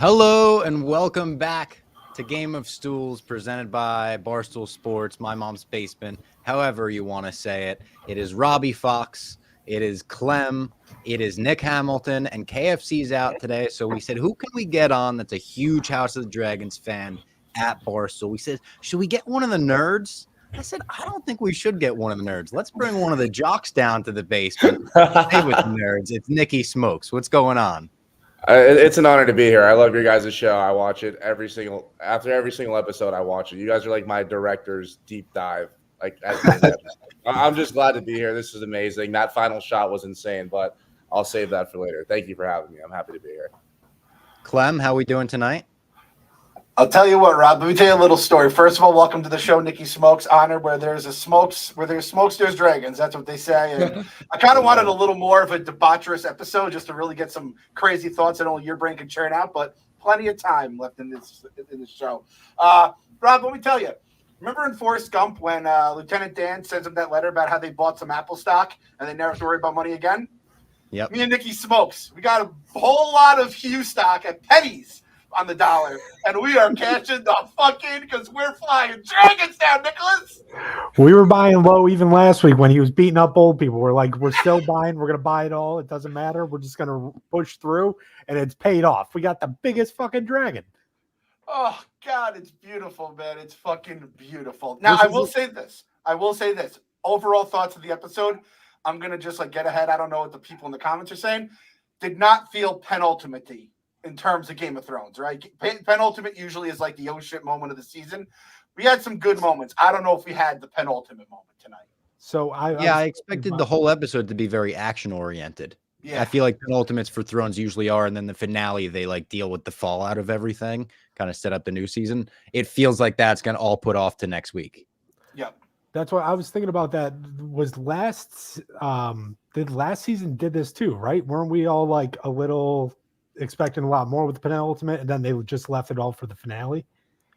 Hello and welcome back to Game of Stools, presented by Barstool Sports, My Mom's Basement, however you want to say it. It is Robbie Fox, it is Clem, it is Nick Hamilton, and KFC's out today. So we said, who can we get on that's a huge House of the Dragons fan at Barstool? We said, should we get one of the nerds? I said, I don't think we should get one of the nerds. Let's bring one of the jocks down to the basement. Stay with the nerds. It's Nicky Smokes. What's going on? It's an honor to be here. I love your guys' show. I watch it after every single episode. I watch it. You guys are like my director's deep dive. I'm just glad to be here. This is amazing. That final shot was insane, but I'll save that for later. Thank you for having me. I'm happy to be here. Clem, how we doing tonight? I'll tell you what, Rob. Let me tell you a little story. First of all, welcome to the show, Nicky Smokes. Honored where there's smokes, there's dragons. That's what they say. And I kind of wanted a little more of a debaucherous episode just to really get some crazy thoughts that only your brain can churn out. But plenty of time left in this show. Rob, let me tell you. Remember in Forrest Gump when Lieutenant Dan sends him that letter about how they bought some Apple stock and they never have to worry about money again? Yep. Me and Nicky Smokes, we got a whole lot of Hugh stock at pennies on the dollar, and we are catching the fucking because we're flying dragons down, Nicholas. We were buying low even last week when he was beating up old people. We're like, we're still buying. We're gonna buy it all. It doesn't matter. We're just gonna push through, and it's paid off. We got the biggest fucking dragon. Oh God, it's beautiful, man. It's fucking beautiful. Now I will say this. Overall thoughts of the episode. I'm gonna just get ahead. I don't know what the people in the comments are saying. Did not feel penultimate-y in terms of Game of Thrones, right? Penultimate usually is like the oh shit moment of the season. We had some good moments. I don't know if we had the penultimate moment tonight. So I expected the whole episode to be very action oriented. Yeah. I feel like penultimates for Thrones usually are, and then the finale they deal with the fallout of everything, kind of set up the new season. It feels like that's gonna all put off to next week. Yep. That's what I was thinking about. That was last season did this too, right? Weren't we all a little expecting a lot more with the penultimate, and then they just left it all for the finale?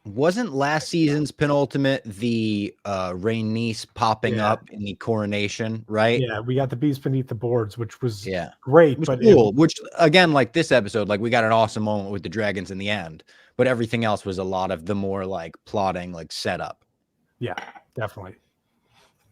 Wasn't last season's penultimate the Rhaenys popping up in the coronation, right? Yeah, we got the beast beneath the boards, which was it great. was cool. Which again, like this episode, we got an awesome moment with the dragons in the end, but everything else was a lot of the more plotting, setup. Yeah, definitely.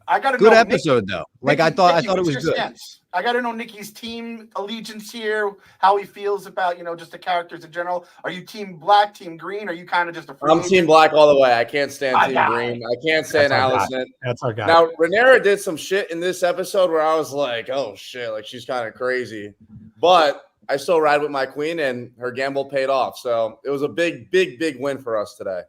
I got a good episode though. Nicky, I thought it was good. Stance? I got to know Nicky's team allegiance here, how he feels about just the characters in general. Are you team black, team green? Are you kind of just a? I'm team black all the way. I can't stand team green. I can't stand Alicent. That's our guy. Now Rhaenyra did some shit in this episode where I was like, oh shit, she's kind of crazy, but I still ride with my queen, and her gamble paid off. So it was a big win for us today.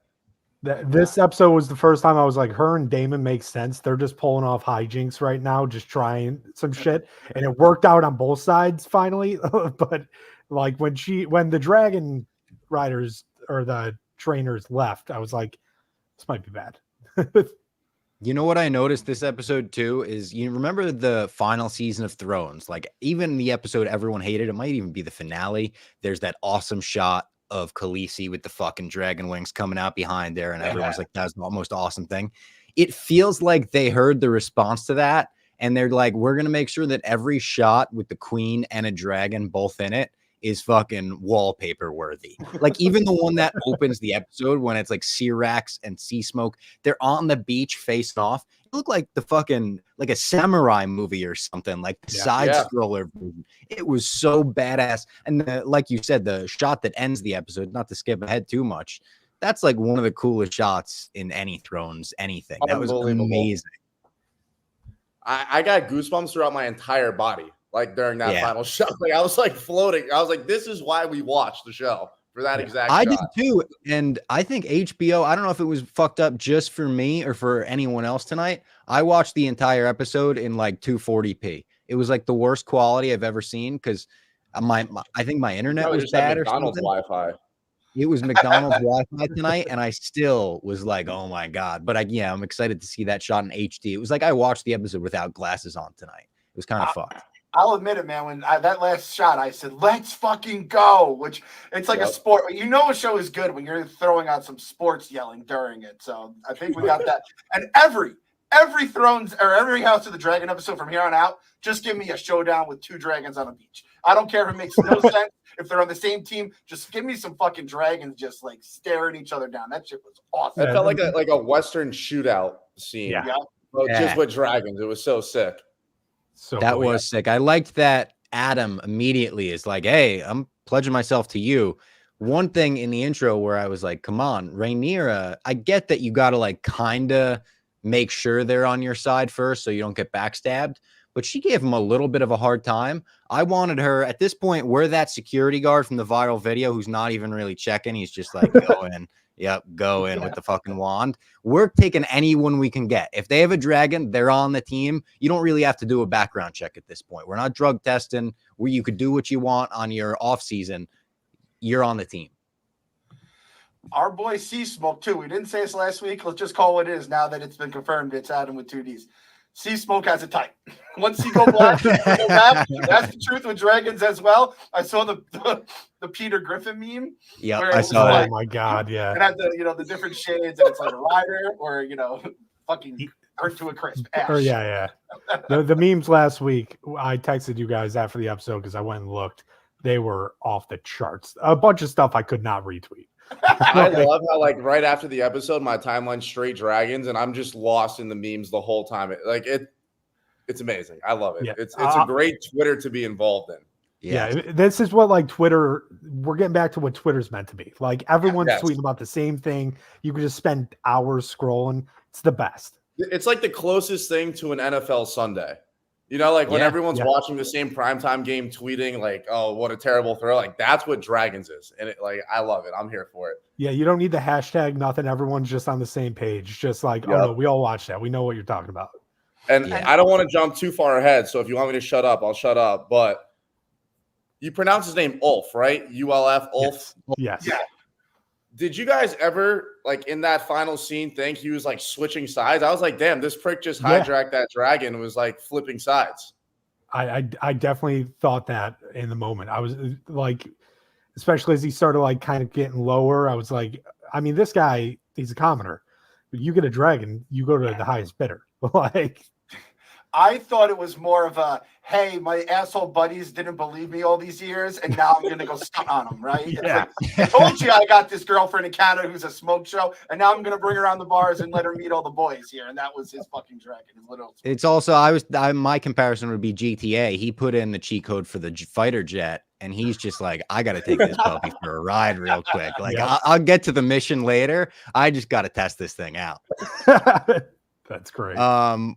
This episode was the first time I was like, her and Daemon make sense. They're just pulling off hijinks right now, just trying some shit. And it worked out on both sides finally. But when the dragon riders or the trainers left, I was like, this might be bad. You know what I noticed this episode too is, you remember the final season of Thrones, even the episode everyone hated, it might even be the finale. There's that awesome shot of Khaleesi with the fucking dragon wings coming out behind there, and everyone's like, that's the most awesome thing. It feels like they heard the response to that, and they're like, we're gonna make sure that every shot with the queen and a dragon both in it is fucking wallpaper worthy. Even the one that opens the episode when it's Syrax and Sea Smoke, they're on the beach facing off. It looked like the fucking a samurai movie or something, the side scroller. It was so badass. And like you said, the shot that ends the episode, not to skip ahead too much, that's one of the coolest shots in any Thrones anything. That was amazing. I got goosebumps throughout my entire body. During that final shot, I was floating. I was like, this is why we watched the show, for that exact shot. I did too. And I think HBO, I don't know if it was fucked up just for me or for anyone else tonight. I watched the entire episode in 240p. It was the worst quality I've ever seen because I think my internet was bad or something. Wi-Fi. It was McDonald's Wi-Fi tonight, and I still was like, oh my God. But I'm excited to see that shot in HD. It was I watched the episode without glasses on tonight. It was kind of fucked. I'll admit it, man. When that last shot, I said, let's fucking go, which it's a sport. A show is good when you're throwing out some sports yelling during it. So I think we got that. And every Thrones or every House of the Dragon episode from here on out, just give me a showdown with 2 dragons on a beach. I don't care if it makes no sense. If they're on the same team, just give me some fucking dragons just like staring each other down. That shit was awesome. It felt like a Western shootout scene. Yeah. But just with dragons. It was so sick. So that cool, was sick. I liked that Adam immediately is like, hey, I'm pledging myself to you. One thing in the intro where I was like, come on, Rhaenyra, I get that you got to like kind of make sure they're on your side first so you don't get backstabbed. But she gave him a little bit of a hard time. I wanted her at this point. We're that security guard from the viral video who's not even really checking. He's just like, go in. Yep, go in with the fucking wand. We're taking anyone we can get. If they have a dragon, they're on the team. You don't really have to do a background check at this point. We're not drug testing where you could do what you want on your off season. You're on the team. Our boy C Smoke too. We didn't say this last week. Let's just call it it is now that it's been confirmed. It's Adam with 2 Ds. C Smoke has a type. Once you go black, you go back. That's the truth with dragons as well. I saw the Peter Griffin meme. Yeah, where I saw that. Oh my god, yeah. And had the different shades, and it's like a rider or fucking burnt to a crisp. Ash. Or yeah. The memes last week, I texted you guys after the episode because I went and looked. They were off the charts. A bunch of stuff I could not retweet. I love how like right after the episode, my timeline straight dragons, and I'm just lost in the memes the whole time. It's amazing. I love it. Yeah. It's a great Twitter to be involved in. Yeah, this is what like Twitter. We're getting back to what Twitter's meant to be. Like everyone's tweeting about the same thing. You can just spend hours scrolling. It's the best. It's like the closest thing to an NFL Sunday. Like when everyone's watching the same primetime game, tweeting like, "Oh, what a terrible throw!" Like that's what Dragons is, and I love it. I'm here for it. Yeah, you don't need the hashtag. Nothing. Everyone's just on the same page. Just like, oh no, we all watch that. We know what you're talking about. And I don't want to jump too far ahead, so if you want me to shut up, I'll shut up. But you pronounce his name Ulf, right? ULF, Ulf. Yes. Yeah. Did you guys ever, like, in that final scene think he was, like, switching sides? I was like, damn, this prick just hijacked that dragon and was, like, flipping sides. I definitely thought that in the moment. I was, like, especially as he started, like, kind of getting lower, I was like, I mean, this guy, he's a commoner. You get a dragon, you go to the highest bidder. Like, I thought it was more of a, hey, my asshole buddies didn't believe me all these years, and now I'm going to go stunt on them, right? Yeah. It's like, I told you I got this girlfriend in Canada who's a smoke show, and now I'm going to bring her around the bars and let her meet all the boys here, and that was his fucking dragon. His little. It's also, my comparison would be GTA. He put in the cheat code for the fighter jet, and he's just like, I got to take this puppy for a ride real quick. Like, I'll get to the mission later. I just got to test this thing out. That's great.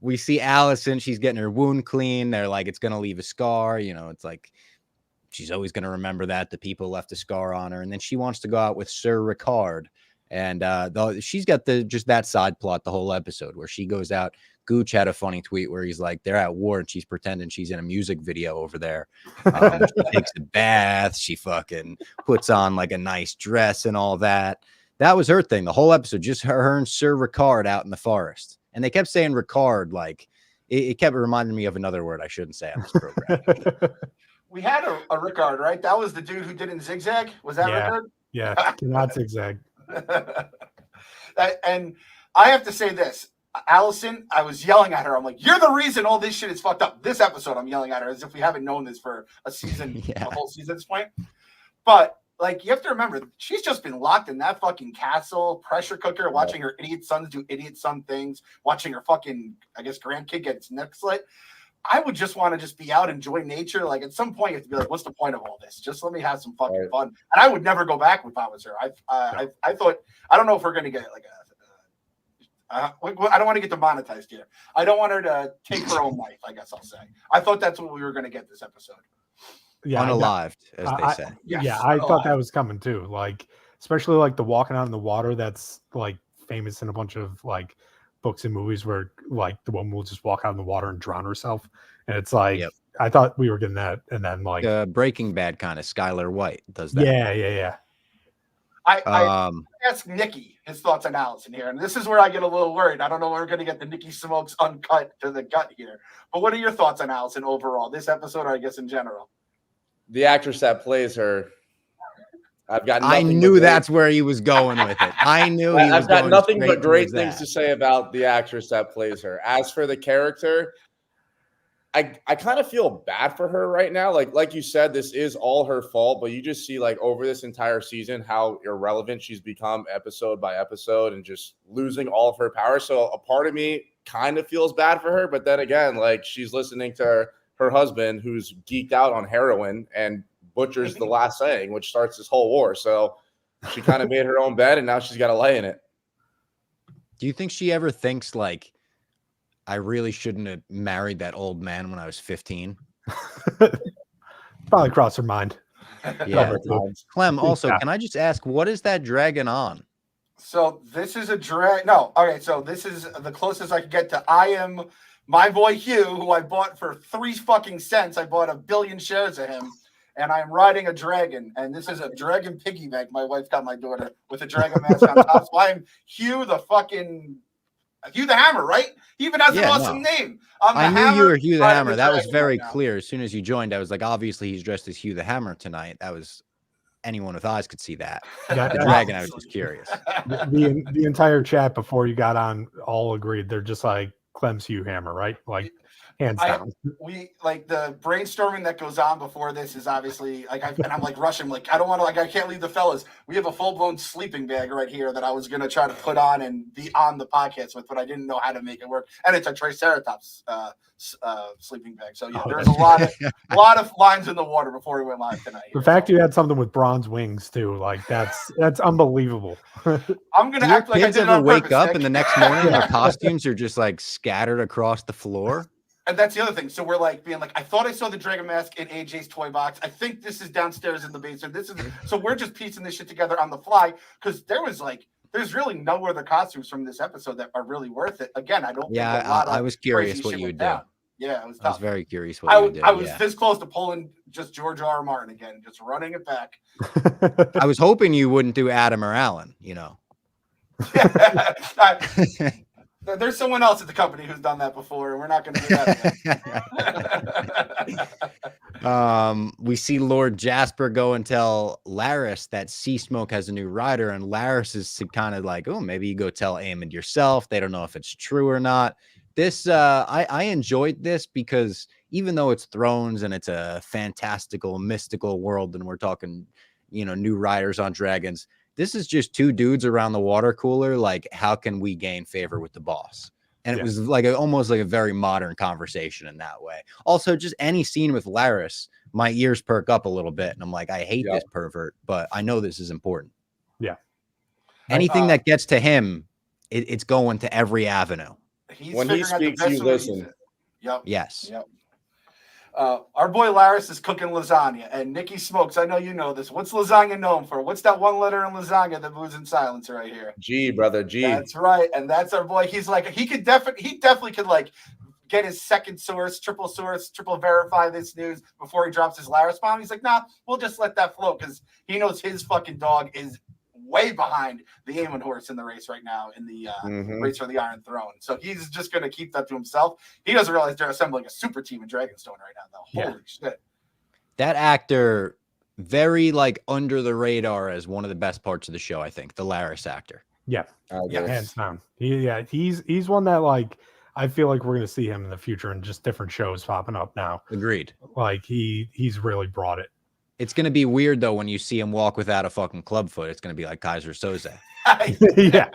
We see Alicent. She's getting her wound clean. They're like, it's gonna leave a scar. It's like she's always gonna remember that the people left a scar on her. And then she wants to go out with Sir Ricard, and she's got just that side plot the whole episode where she goes out. Gooch had a funny tweet where he's like, they're at war and she's pretending she's in a music video over there. She takes a bath. She fucking puts on like a nice dress and all that. That was her thing. The whole episode, just her and Sir Ricard out in the forest. And they kept saying Ricard, like it kept reminding me of another word I shouldn't say on this program. We had a Ricard, right? That was the dude who didn't zigzag. Was that Ricard? Yeah, not zigzag. And I have to say this. Alicent, I was yelling at her. I'm like, you're the reason all this shit is fucked up. This episode, I'm yelling at her as if we haven't known this for a season, a whole season at this point. But like, you have to remember, she's just been locked in that fucking castle, pressure cooker, watching her idiot sons do idiot son things, watching her fucking, I guess, grandkid get its neck slit. I would just want to just be out, enjoy nature. Like, at some point, you have to be like, what's the point of all this? Just let me have some fucking fun. And I would never go back if I was her. I thought, I don't know if we're going to get like I don't want to get demonetized here. I don't want her to take her own life, I guess I'll say. I thought that's what we were going to get this episode. Yeah, unalived, as they say. Yes, I thought that was coming too. Like, especially like the walking out in the water. That's like famous in a bunch of like books and movies where like the woman will just walk out in the water and drown herself. And it's like, I thought we were getting that. And then like Breaking Bad kind of Skylar White does that. Yeah. I asked Nicky his thoughts on Alicent here, and this is where I get a little worried. I don't know if we're going to get the Nicky Smokes uncut to the gut here. But what are your thoughts on Alicent overall, this episode, or I guess in general? The actress that plays her, I've got. I knew that's where he was going with it. I knew he was. I've got going nothing straight but great towards things that. to say about the actress that plays her. As for the character, I kind of feel bad for her right now. Like you said, this is all her fault, but you just see like over this entire season how irrelevant she's become episode by episode and just losing all of her power. So a part of me kind of feels bad for her, but then again, like she's listening to her husband who's geeked out on heroin and butchers the last saying, which starts this whole war. So she kind of made her own bed and now she's got to lay in it. Do you think she ever thinks like, I really shouldn't have married that old man when I was 15? Probably crossed her mind. Yeah. Clem, also, can I just ask, what is that dragon on? So this is a drag. No, okay. So this is the closest I could get to. I am my boy Hugh, who I bought for 3 fucking cents. I bought 1 billion shares of him, and I'm riding a dragon. And this is a dragon piggyback. My wife got my daughter with a dragon mask on top. So I'm Hugh the Hammer, right? He even has an awesome name. I knew you were Hugh the Hammer. That was very clear. As soon as you joined, I was like, obviously he's dressed as Hugh the Hammer tonight. That was anyone with eyes could see that. The dragon, I was just curious. The entire chat before you got on all agreed. They're just like, Clem's Hugh Hammer, right? Like, hands down. We like the brainstorming that goes on before this is obviously like I'm like rushing, like I don't want to, like I can't leave the fellas. We have a full-blown sleeping bag right here that I was gonna try to put on and be on the podcast with, but I didn't know how to make it work. And it's a Triceratops sleeping bag. So yeah, there's a lot of lines in the water before we went live tonight. The fact you had something with bronze wings too, like that's unbelievable. I'm gonna act like I did it on wake purpose, up Nick. and the next morning their costumes are just like scattered across the floor. And that's the other thing. So we're like being like, I thought I saw the dragon mask in AJ's toy box. I think this is downstairs in the basement. So we're just piecing this shit together on the fly because there's really no other costumes from this episode that are really worth it. Again, I don't. Yeah, think I was curious what you would do. Yeah, it was tough. I was very curious what you would do. I was this close to pulling just George R. R. Martin again, just running it back. I was hoping you wouldn't do Adam or Alan, you know. There's someone else at the company who's done that before, and we're not going to do that. We see Lord Jasper go and tell Larys that Sea Smoke has a new rider, and Larys is kind of like, oh, maybe you go tell Aemond yourself. They don't know if it's true or not. This, I enjoyed this because even though it's Thrones and it's a fantastical, mystical world, and we're talking, new riders on dragons, this is just 2 dudes around the water cooler. Like, how can we gain favor with the boss? And it was like almost like a very modern conversation in that way. Also, just any scene with Larys, my ears perk up a little bit. And I'm like, I hate this pervert, but I know this is important. Yeah. Anything that gets to him, it's going to every avenue. When he speaks, you listen. Yep. Yes. Yep. Our boy Larys is cooking lasagna, and Nicky Smokes, I know you know this. What's lasagna known for? What's that one letter in lasagna that moves in silence right here? G, brother, G. That's right, and that's our boy. He's like, he definitely could like get his second source, triple verify this news before he drops his Larys bomb. He's like, nah, we'll just let that flow because he knows his fucking dog is way behind the Aemond horse in the race right now in the race for the Iron Throne. So he's just going to keep that to himself. He doesn't realize they're assembling a super team in Dragonstone right now, though. Holy shit. That actor, very like under the radar as one of the best parts of the show, I think. The Larys actor. Yeah. Hands down. He's one that like, I feel like we're going to see him in the future in just different shows popping up now. Agreed. Like he's really brought it. It's going to be weird, though, when you see him walk without a fucking club foot. It's going to be like Kaiser Soze. Yeah.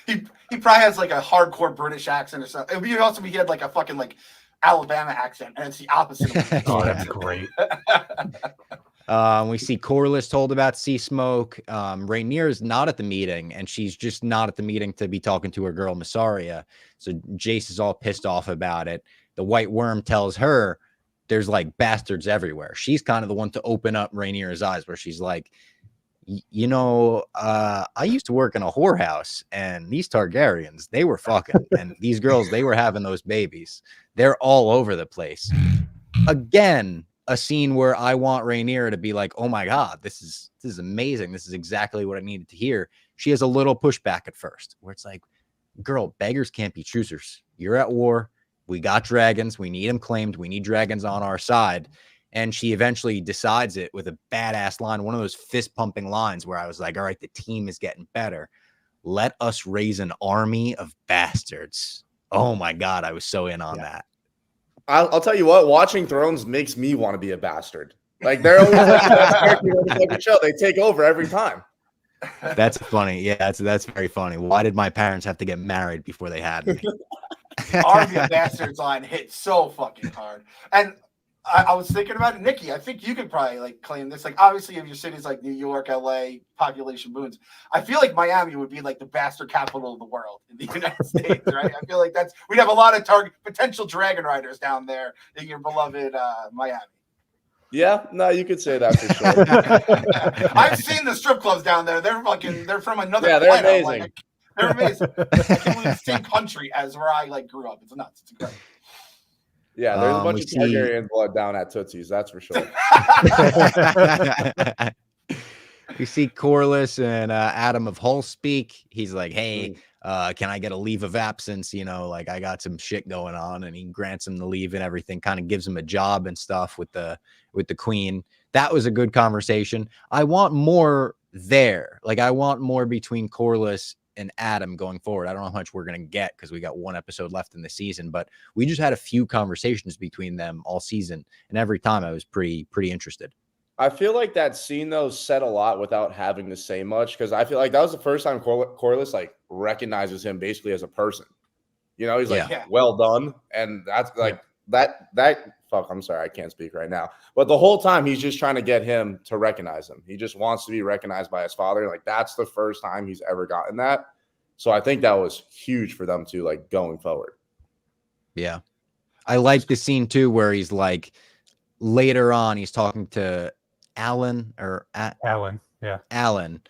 He probably has like a hardcore British accent or something. It would be awesome if he had like a fucking like Alabama accent, and it's the opposite of what Oh, that's great. We see Corlys told about Sea Smoke. Rhaenyra is not at the meeting, and she's just not at the meeting to be talking to her girl, Mysaria. So Jace is all pissed off about it. The White Worm tells her there's like bastards everywhere. She's kind of the one to open up Rhaenyra's eyes, where she's like, I used to work in a whorehouse, and these Targaryens, they were fucking, and these girls, they were having those babies. They're all over the place. Again, a scene where I want Rhaenyra to be like, oh my God, this is amazing. This is exactly what I needed to hear. She has a little pushback at first, where it's like, girl, beggars can't be choosers. You're at war. We got dragons. We need them claimed. We need dragons on our side. And she eventually decides it with a badass line, one of those fist pumping lines where I was like, all right, the team is getting better. Let us raise an army of bastards. Oh my God, I was so in on that. I'll tell you what, watching Thrones makes me want to be a bastard. Like, they're always like the best characters on the fucking show. They take over every time. That's funny. Yeah, that's very funny. Why did my parents have to get married before they had me? Army of Bastards line hit so fucking hard. And I was thinking about it, Nikki. I think you could probably like claim this. Like, obviously, if your cities like New York, LA, population booms, I feel like Miami would be like the bastard capital of the world in the United States, right? I feel like we'd have a lot of potential dragon riders down there in your beloved Miami. Yeah, no, you could say that for sure. I've seen the strip clubs down there. They're from another Yeah, they're planet. amazing. Like, they're amazing. I can't believe the same country as where I like grew up. It's nuts. It's incredible. Yeah, there's a bunch of Targaryen blood down at Tootsie's, that's for sure. We see Corlys and Adam of Hull speak. He's like, hey, can I get a leave of absence? You know, like I got some shit going on, and he grants him the leave and everything, kind of gives him a job and stuff with the queen. That was a good conversation. I want more there. Like, I want more between Corlys and Adam going forward. I don't know how much we're going to get because we got one episode left in the season, but we just had a few conversations between them all season. And every time I was pretty interested. I feel like that scene, though, said a lot without having to say much, because I feel like that was the first time Corlys like recognizes him basically as a person. You know, he's like, well done. And that's like that fuck, I'm sorry, I can't speak right now. But the whole time he's just trying to get him to recognize him. He just wants to be recognized by his father. Like, that's the first time he's ever gotten that. So I think that was huge for them too, like going forward. Yeah. I like the scene too, where he's like, later on, he's talking to Alan. Yeah. Alan.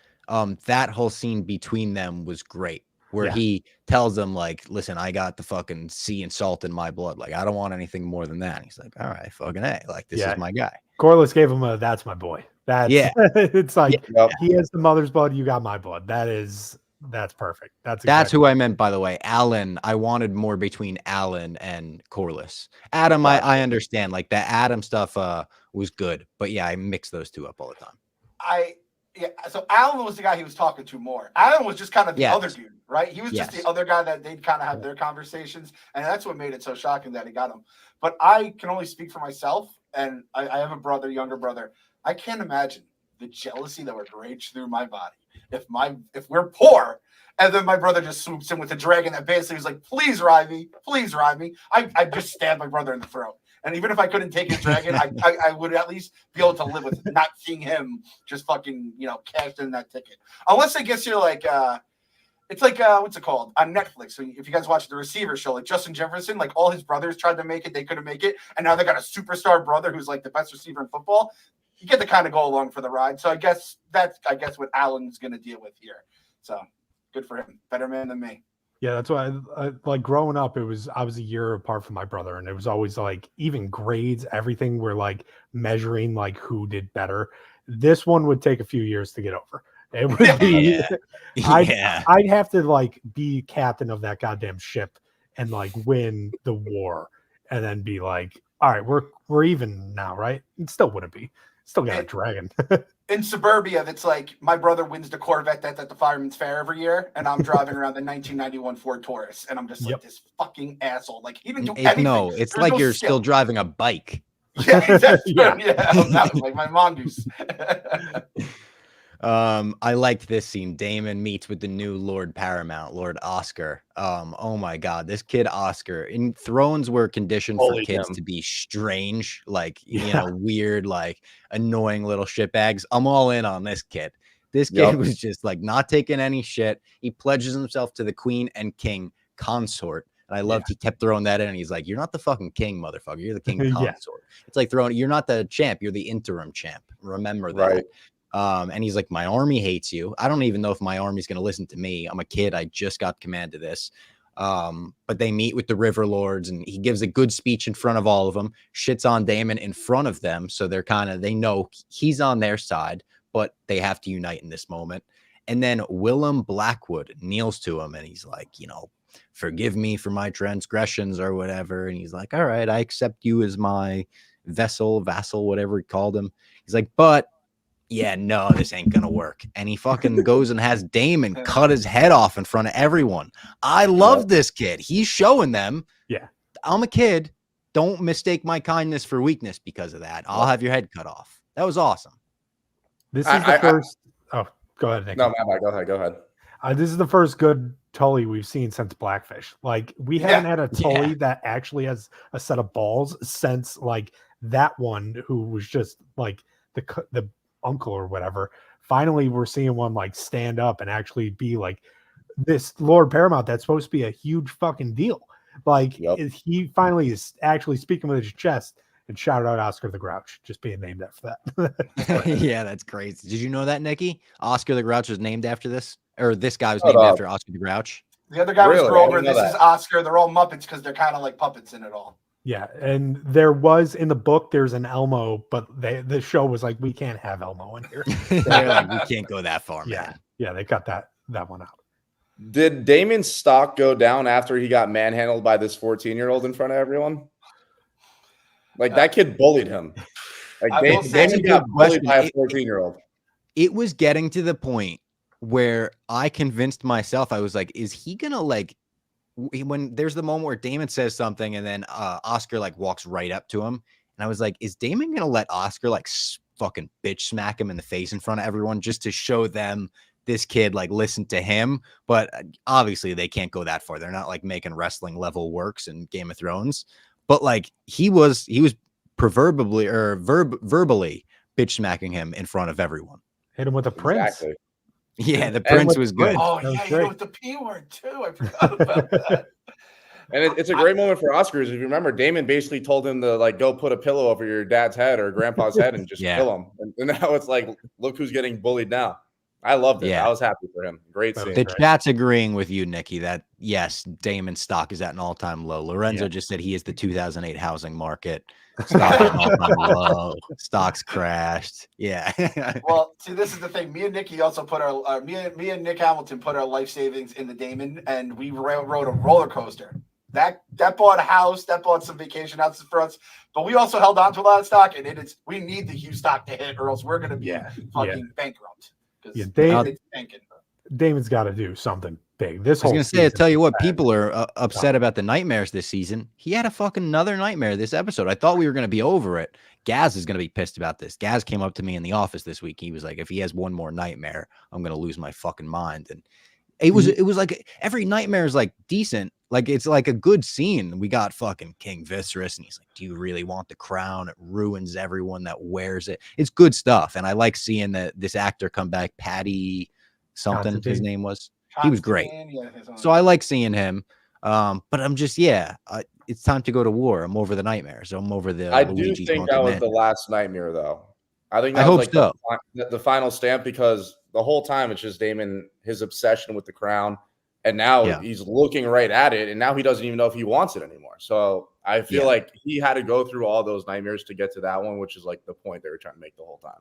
That whole scene between them was great, where he tells them, like, listen, I got the fucking sea and salt in my blood. Like, I don't want anything more than that. And he's like, all right, fucking A. Like, this is my guy. Corlys gave him a, that's my boy. That's, it's like, he has the mother's blood, you got my blood. That's perfect. That's who I meant, by the way. Alan, I wanted more between Alan and Corlys. Adam, I understand. Like, the Adam stuff was good. But yeah, I mix those two up all the time. So Alan was the guy he was talking to more. Alan was just kind of the other dude, right? He was just the other guy that they'd kind of have their conversations, and that's what made it so shocking that he got him. But I can only speak for myself, and I have a brother, younger brother. I can't imagine the jealousy that would rage through my body if we're poor, and then my brother just swoops in with a dragon that basically was like, please ride me. I just stabbed my brother in the throat. And even if I couldn't take his dragon, I would at least be able to live with not seeing him just fucking, cash in that ticket. Unless I guess you're like, it's like, what's it called? On Netflix. So if you guys watch The Receiver show, like Justin Jefferson, like all his brothers tried to make it, they couldn't make it. And now they got a superstar brother who's like the best receiver in football. You get to kind of go along for the ride. So I guess that's what Alan's going to deal with here. So good for him. Better man than me. Yeah, that's why I like growing up, I was a year apart from my brother, and it was always like even grades, everything were like measuring like who did better. This one would take a few years to get over. It would be I'd have to like be captain of that goddamn ship and like win the war and then be like, all right, we're even now, right? It still wouldn't be. Still got a dragon. In suburbia, that's like my brother wins the Corvette that's at the Fireman's Fair every year, and I'm driving around the 1991 Ford Taurus, and I'm just like this fucking asshole. Like, he didn't do anything. No, it's like you're still driving a bike. Yeah, exactly. That was like my mongoose. I liked this scene. Daemon meets with the new Lord Paramount, Lord Oscar. Oh my God, this kid Oscar. In Thrones were conditioned for kids to be strange, like weird, like annoying little shitbags. I'm all in on this kid. This kid was just like not taking any shit. He pledges himself to the queen and king consort. And I loved he kept throwing that in. And he's like, you're not the fucking king, motherfucker. You're the king consort. It's like you're not the champ. You're the interim champ. Remember that. Right. And he's like, my army hates you. I don't even know if my army's going to listen to me. I'm a kid. I just got command to this. But they meet with the River Lords, and he gives a good speech in front of all of them, shits on Daemon in front of them. So they know he's on their side, but they have to unite in this moment. And then Willem Blackwood kneels to him, and he's like, forgive me for my transgressions or whatever. And he's like, all right, I accept you as my vassal, whatever he called him. He's like, but yeah, no, this ain't gonna work. And he fucking goes and has Daemon cut his head off in front of everyone. I love this kid. He's showing them, yeah, I'm a kid. Don't mistake my kindness for weakness because of that. I'll have your head cut off. That was awesome. This is the first. Oh, go ahead, Nick. No, go ahead. This is the first good Tully we've seen since Blackfish. Like, we haven't had a Tully that actually has a set of balls since like that one who was just like the uncle or whatever. Finally, we're seeing one like stand up and actually be like this Lord Paramount that's supposed to be a huge fucking deal. Like, he finally is actually speaking with his chest. And shout out Oscar the Grouch, just being named after that. Yeah, that's crazy. Did you know that, Nikki? Oscar the Grouch was named after this? Or this guy was named after Oscar the Grouch? The other guy was Grover. This is Oscar. They're all Muppets because they're kind of like puppets in it all. Yeah, and there was in the book, there's an Elmo, but the show was like, we can't have Elmo in here. They're like, we can't go that far, man. Yeah, they cut that one out. Did Daemon's stock go down after he got manhandled by this 14-year-old in front of everyone? Like, that kid bullied him. Like, Daemon got bullied by a 14-year-old. It was getting to the point where I convinced myself, I was like, is he gonna like, when there's the moment where Daemon says something and then Oscar like walks right up to him, and I was like, is Daemon gonna let Oscar like fucking bitch smack him in the face in front of everyone just to show them this kid like listened to him? But obviously they can't go that far. They're not like making wrestling level works in Game of Thrones. But like he was proverbially or verbally bitch smacking him in front of everyone. Hit him with a prince. Exactly. Yeah, the prince was good. Oh yeah, you know, with the P word too. I forgot about that. And it's a great moment for Oscars. If you remember, Daemon basically told him to like go put a pillow over your dad's head or grandpa's head and just kill him. And now it's like, look who's getting bullied now. I loved it. I was happy for him. Great scene. The chat's agreeing with you, Nikki, that yes, Daemon's stock is at an all-time low. Lorenzo just said he is the 2008 housing market. Stock at an all-time low. Stock's crashed. Yeah. Well, see, this is the thing. Me and Nikki also put our me and Nick Hamilton put our life savings in the Daemon, and we rode a roller coaster. That bought a house, that bought some vacation houses for us, but we also held on to a lot of stock, and we need the Hugh stock to hit, or else we're going to be fucking bankrupt. Yeah, Damon's got to do something big. I was going to say, I tell you what, people are upset about the nightmares this season. He had a fucking another nightmare this episode. I thought we were going to be over it. Gaz is going to be pissed about this. Gaz came up to me in the office this week. He was like, if he has one more nightmare, I'm going to lose my fucking mind. And it was like every nightmare is like decent. Like, it's like a good scene. We got fucking King Viserys, and he's like, do you really want the crown? It ruins everyone that wears it. It's good stuff. And I like seeing this actor come back, Patty something, his name was. He was great. So I like seeing him. But I'm just, it's time to go to war. I'm over the nightmares. I'm over the I do think that was the last nightmare, though. I think that was like the final stamp, because the whole time it's just Daemon, his obsession with the crown. And now he's looking right at it, and now he doesn't even know if he wants it anymore. So I feel like he had to go through all those nightmares to get to that one, which is like the point they were trying to make the whole time.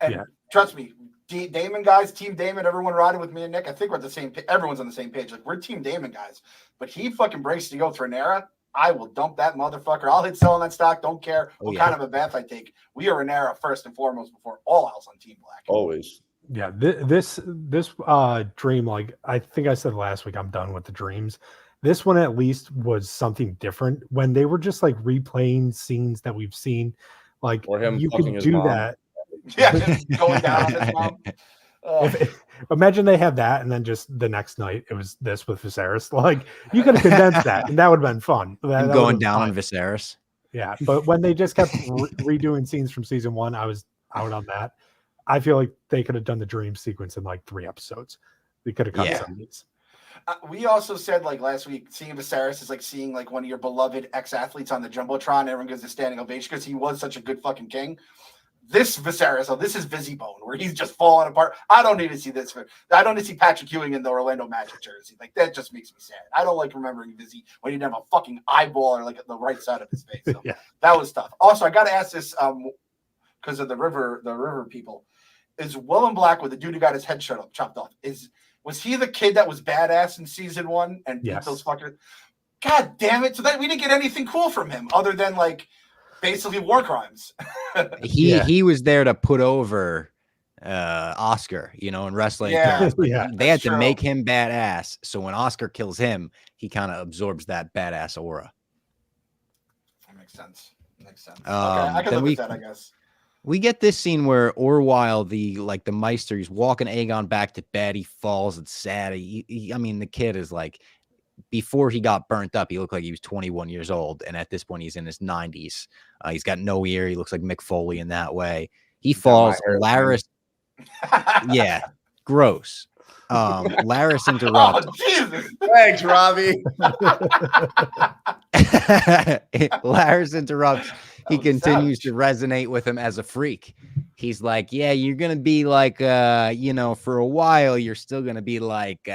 And trust me, Daemon guys, Team Daemon, everyone riding with me and Nick, I think we're at the same page. Everyone's on the same page. Like, we're Team Daemon guys. But he fucking breaks to go for Rhaenyra. I will dump that motherfucker. I'll hit selling that stock. Don't care what kind of a bath I take. We are Rhaenyra first and foremost before all else on Team Black. Always. Yeah, this dream, like I think I said last week, I'm done with the dreams. This one at least was something different when they were just like replaying scenes that we've seen. Like, you could do that. Yeah, just going down on his mom. Imagine they had that, and then just the next night it was this with Viserys. Like, you could have condensed that, and that would have been fun. That going down on Viserys. Yeah, but when they just kept redoing scenes from season 1, I was out on that. I feel like they could have done the dream sequence in like 3 episodes. They could have cut some of these. We also said like last week, seeing Viserys is like seeing like one of your beloved ex-athletes on the Jumbotron. Everyone gives a standing ovation because he was such a good fucking king. This Viserys, this is Visibone, where he's just falling apart. I don't need to see this. I don't need to see Patrick Ewing in the Orlando Magic jersey. Like, that just makes me sad. I don't like remembering Vizzy when he didn't have a fucking eyeball or like the right side of his face. So that was tough. Also, I got to ask this because of the river people. Is Willem Black, with the dude who got his head chopped off, was he the kid that was badass in season 1 and beat those fuckers? God damn it! So that we didn't get anything cool from him other than like basically war crimes. He was there to put over Oscar, you know, in wrestling terms. They had to make him badass. So when Oscar kills him, he kind of absorbs that badass aura. That makes sense. Okay, I can live with that, I guess. We get this scene where Orwyle, the Meister, he's walking Aegon back to bed. He falls. It's sad. I mean, the kid is like, before he got burnt up, he looked like he was 21 years old. And at this point, he's in his 90s. He's got no ear. He looks like Mick Foley in that way. He falls. Larys. Yeah. Gross. Larys interrupts. Oh, Jesus. Thanks, Robbie. Larys interrupts. He continues to resonate with him as a freak. He's like, yeah, you're going to be like, you know, for a while, you're still going to be like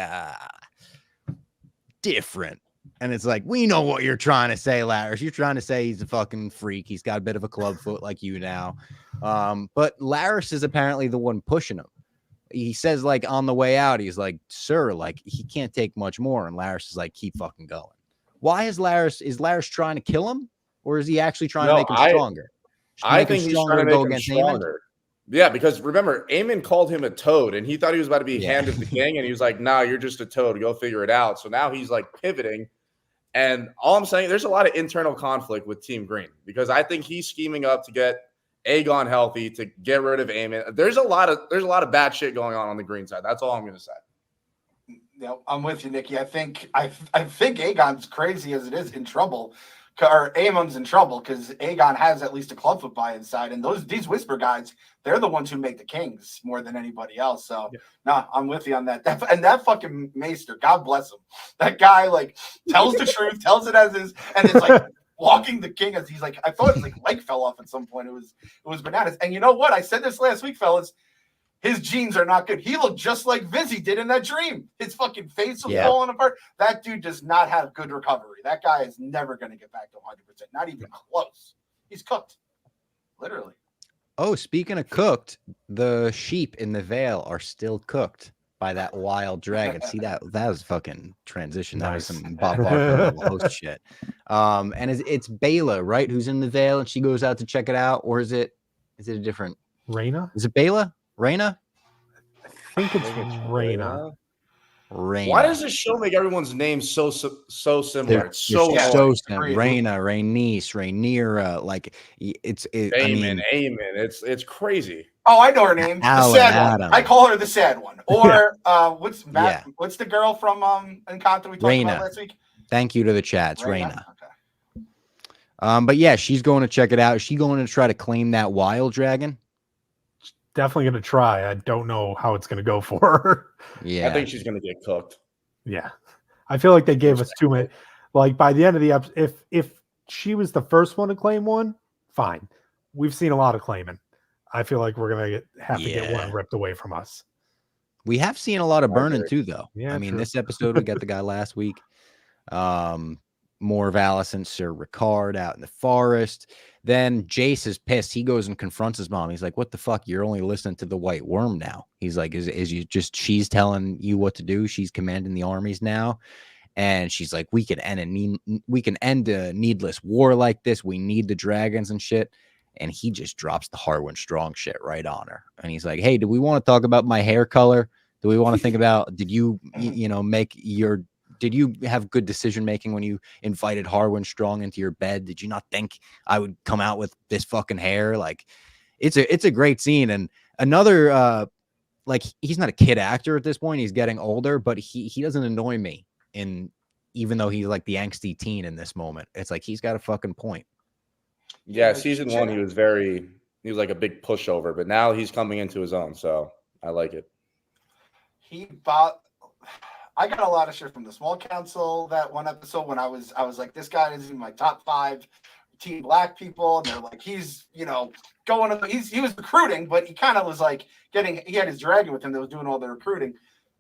different. And it's like, we know what you're trying to say, Larys. You're trying to say he's a fucking freak. He's got a bit of a club foot like you now. But Larys is apparently the one pushing him. He says, like, on the way out, he's like, sir, like, he can't take much more. And Larys is like, keep fucking going. Why is Larys trying to kill him? Or is he actually trying to make him stronger? I think he's trying to make him stronger. Yeah, because remember, Aemond called him a toad, and he thought he was about to be hand of the king, and he was like, nah, you're just a toad. Go figure it out. So now he's, like, pivoting. And all I'm saying, there's a lot of internal conflict with Team Green, because I think he's scheming up to get Aegon healthy, to get rid of Aemond. There's a lot of bad shit going on the green side. That's all I'm going to say. Yeah, I'm with you, Nicky. I think Aegon's crazy as it is in trouble, or Aemon's in trouble, because Aegon has at least a clubfoot by his side, and these Whisper guys, they're the ones who make the kings more than anybody else. So, no, I'm with you on that. And that fucking Maester, God bless him. That guy, like, tells the truth, tells it as is, and it's like walking the king as he's like, I thought his leg fell off at some point. It was bananas. And you know what? I said this last week, fellas. His genes are not good. He looked just like Vizzy did in that dream. His fucking face was falling apart. That dude does not have good recovery. That guy is never going to get back to 100%. Not even close. He's cooked. Literally. Oh, speaking of cooked, the sheep in the Vale are still cooked by that wild dragon. See, that was fucking transition. That was some Bob Barker host shit. And it's Bela, right, who's in the Vale, and she goes out to check it out, or is it a different Rhaenyra? Is it Bela? Rhaenyra? I think it's Rhaenyra. Why does this show make everyone's names so similar? It's so similar. Rhaenyra, Rhaenys, Rhaenyra, like Daemon, Aemond. It's crazy. Oh, I know her name. The sad one. I call her the sad one. Or what's the girl from Encanto we talked about last week? Thank you to the chats, Rhaenyra. Okay. But yeah, she's going to check it out. Is she going to try to claim that wild dragon? Definitely going to try. I don't know how it's going to go for her. Yeah, I think she's going to get cooked. Yeah, I feel like they gave us too many. Like by the end of the episode, if she was the first one to claim one, fine. We've seen a lot of claiming. I feel like we're going to have to get one ripped away from us. We have seen a lot of burning too, though. Yeah, I mean, this episode we got the guy last week. More of Alicent, Sir Ricard out in the forest. Then Jace is pissed. He goes and confronts his mom. He's like, what the fuck? You're only listening to the White Worm now. He's like, is you just, she's telling you what to do. She's commanding the armies now. And she's like, we can end a needless war like this. We need the dragons and shit. And he just drops the Harwin Strong shit right on her. And he's like, hey, do we want to talk about my hair color? Do we want to think about, did you have good decision making when you invited Harwin Strong into your bed? Did you not think I would come out with this fucking hair? Like, it's a great scene. And another, like, he's not a kid actor at this point. He's getting older, but he doesn't annoy me. Even though he's like the angsty teen in this moment, it's like he's got a fucking point. Yeah, season 1 he was like a big pushover, but now he's coming into his own. So I like it. I got a lot of shit from the Small Council that one episode when I was like, this guy is in my top 5 Team Black people. And they're like, he's, he was recruiting, but he kind of was like he had his dragon with him that was doing all the recruiting.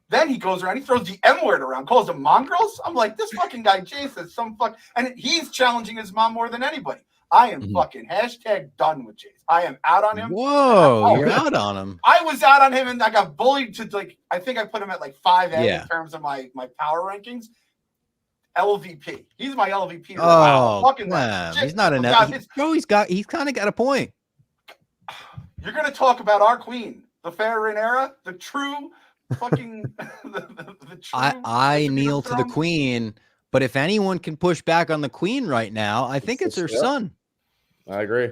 Then he goes around, he throws the M word around, calls them mongrels. I'm like, this fucking guy, Jace, is some fuck. And he's challenging his mom more than anybody. I am fucking #done with Jace. I am out on him. Whoa, you're out on him. I was out on him, and I got bullied to I think I put him at like 5A in terms of my power rankings. LVP. He's my LVP. Oh, fucking Clem. shit. He's not an he's kind of got a point. You're gonna talk about our queen, the fair Rhaenyra, the true fucking the true. I kneel to the queen, but if anyone can push back on the queen right now, I think it's her son. I agree.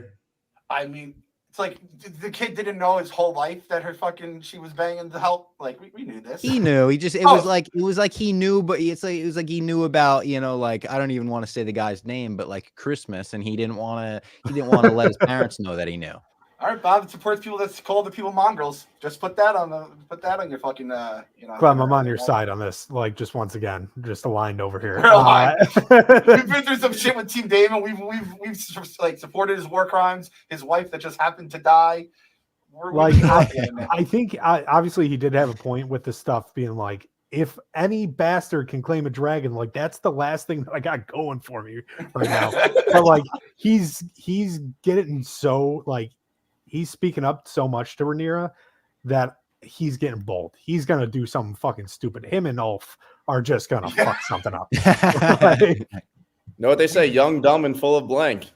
I mean, it's like the kid didn't know his whole life that she was banging to help. Like we knew this. He knew. It was like he knew, but it was like he knew about, like, I don't even want to say the guy's name, but like Christmas, and he didn't want to let his parents know that he knew. All right, Bob. It supports people that call the people mongrels. Just put that on your fucking Clem, I'm on your side on this. Like, just once again, just aligned over here. We've been through some shit with Team Daemon. We've like supported his war crimes. His wife that just happened to die. I think obviously he did have a point with the stuff being like, if any bastard can claim a dragon, like that's the last thing that I got going for me right now. But like he's getting so like. He's speaking up so much to Rhaenyra that he's getting bold. He's gonna do something fucking stupid. Him and Ulf are just gonna fuck something up. You know what they say? Young, dumb, and full of blank.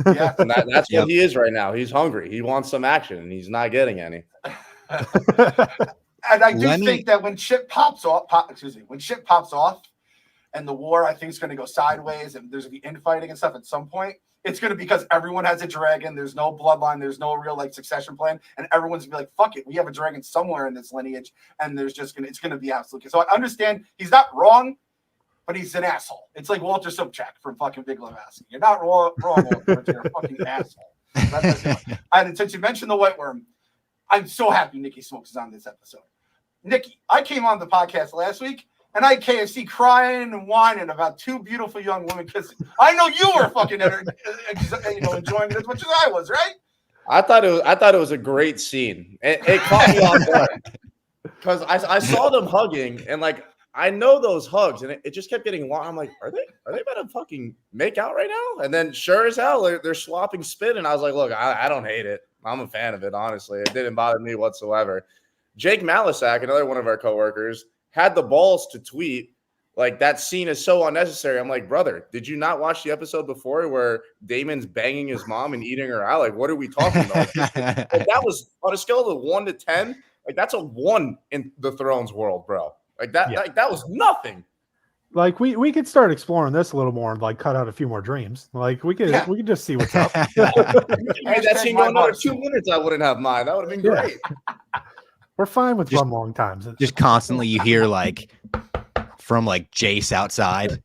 Yeah, and that's what he is right now. He's hungry. He wants some action, and he's not getting any. And I do think that when shit pops off, and the war I think is going to go sideways, and there's going to be infighting and stuff at some point. It's going to be because everyone has a dragon. There's no bloodline. There's no real like succession plan, and everyone's going to be like, "Fuck it, we have a dragon somewhere in this lineage," and it's going to be absolutely. So I understand he's not wrong, but he's an asshole. It's like Walter Sobchak from fucking Big Lebowski. You're not wrong, Walter, but you're a fucking asshole. And since you mentioned the White Worm, I'm so happy Nicky Smokes is on this episode. Nicky, I came on the podcast last week. And I had KFC crying and whining about two beautiful young women kissing. I know you were fucking enjoying it as much as I was, right? I thought it was a great scene. It caught me off guard because I saw them hugging, and like I know those hugs, and it just kept getting long. I'm like, are they about to fucking make out right now? And then sure as hell, they're swapping spit, and I was like, look, I don't hate it. I'm a fan of it, honestly. It didn't bother me whatsoever. Jake Malisak, another one of our coworkers, had the balls to tweet like that scene is so unnecessary. I'm like, brother, did you not watch the episode before where Daemon's banging his mom and eating her out? Like, what are we talking about? Like, that was on a scale of 1 to 10. Like, that's a 1 in the Thrones world, bro. Like that, like that was nothing. Like we could start exploring this a little more and like cut out a few more dreams. Like we could just see what's up. Hey, that scene go another 2 minutes. I wouldn't have mind. That would have been great. We're fine with just, long times. Just constantly you hear like from like Jace outside.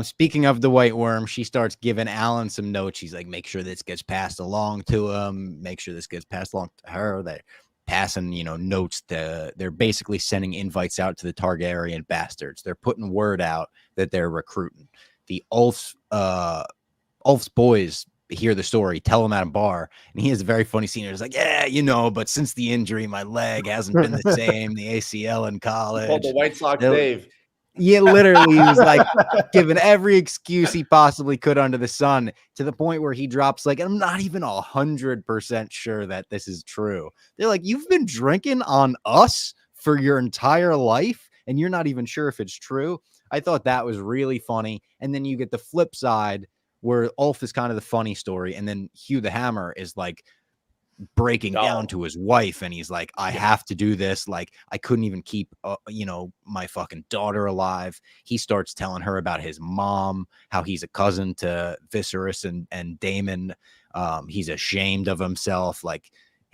Speaking of the White Worm, she starts giving Alan some notes. She's like, make sure this gets passed along to him. Make sure this gets passed along to her. They're passing, notes they're basically sending invites out to the Targaryen bastards. They're putting word out that they're recruiting. The Ulf's boys hear the story, tell him at a bar, and he has a very funny scene. It's like, yeah, but since the injury, my leg hasn't been the same. The ACL in college. Called the White Sox Dave. Yeah, literally, he was like giving every excuse he possibly could under the sun, to the point where he drops like, I'm not even 100% sure that this is true. They're like, you've been drinking on us for your entire life, and you're not even sure if it's true. I thought that was really funny. And then you get the flip side, where Ulf is kind of the funny story, and then Hugh the Hammer is like breaking down to his wife, and he's like, I have to do this. Like, I couldn't even keep my fucking daughter alive. He starts telling her about his mom, how he's a cousin to Viserys and Daemon. He's ashamed of himself, like,